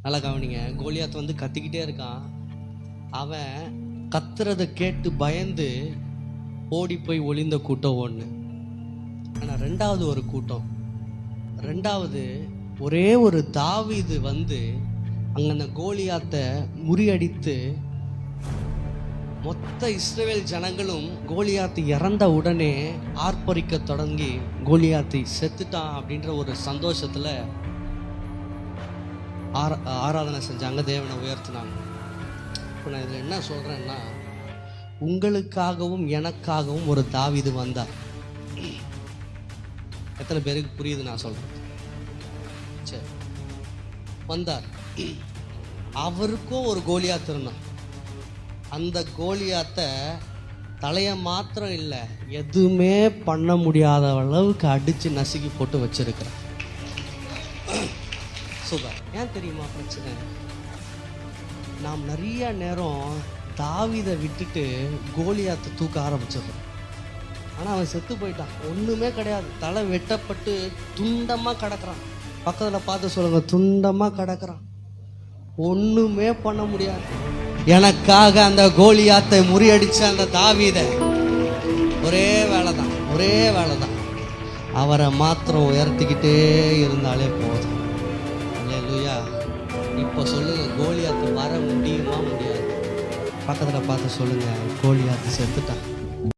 நல்லா கவனிங்க. கோலியாத் வந்து கத்திக்கிட்டே இருக்கான். அவன் கத்துறதை கேட்டு பயந்து ஓடி போய் ஒளிந்த கூட்டம் ஒன்று. ஆனால் ரெண்டாவது ஒரு கூட்டம், ரெண்டாவது ஒரே ஒரு தாவீது வந்து அங்கே அந்த கோலியாத்தை முறியடித்து மொத்த இஸ்ரவேல் ஜனங்களும் கோலியாத்து இறந்த உடனே ஆர்ப்பரிக்க தொடங்கி கோலியாத்தை செத்துட்டான் அப்படின்ற ஒரு சந்தோஷத்தில் ஆராதனை செஞ்சாங்க, தேவனை உயர்த்தினாங்க. இப்போ நான் இதில் என்ன சொல்கிறேன்னா, உங்களுக்காகவும் எனக்காகவும் ஒரு தாவீது வந்தார். எத்தனை பேருக்கு புரியுது நான் சொல்கிறேன்? சரி, வந்தார். அவருக்கும் ஒரு கோலியாத் இருந்தான். அந்த கோலியாத்தை தலையை மாத்திரம் இல்லை, எதுவுமே பண்ண முடியாத அளவுக்கு அடித்து நசுக்கி போட்டு வச்சிருக்கிறான். சூப்பர். ஏன் தெரியுமா பிரச்சனை? நாம் நிறைய நேரம் தாவீதை விட்டுட்டு கோலியாத்தை தூக்க ஆரம்பிச்சிடுறோம். ஆனால் அவன் செத்து போயிட்டான், ஒன்றுமே கிடையாது, தலை வெட்டப்பட்டு துண்டமாக கிடக்கிறான். பக்கத்தில் பார்த்து சொல்லுங்க, துண்டமாக கிடக்கிறான், ஒன்றுமே பண்ண முடியாது. எனக்காக அந்த கோலியாத்தை முறியடிச்ச அந்த தாவீதை ஒரே வேலை தான், அவரை மாத்திரம் உயர்த்திக்கிட்டே இருந்தாலே போதும். அல்லேலூயா. இப்போ சொல்லுங்க, கோலியாத்து வர முடியுமா? முடியாது. பக்கத்தில் பார்த்து சொல்லுங்க, கோலியாத்து செத்துட்டான்.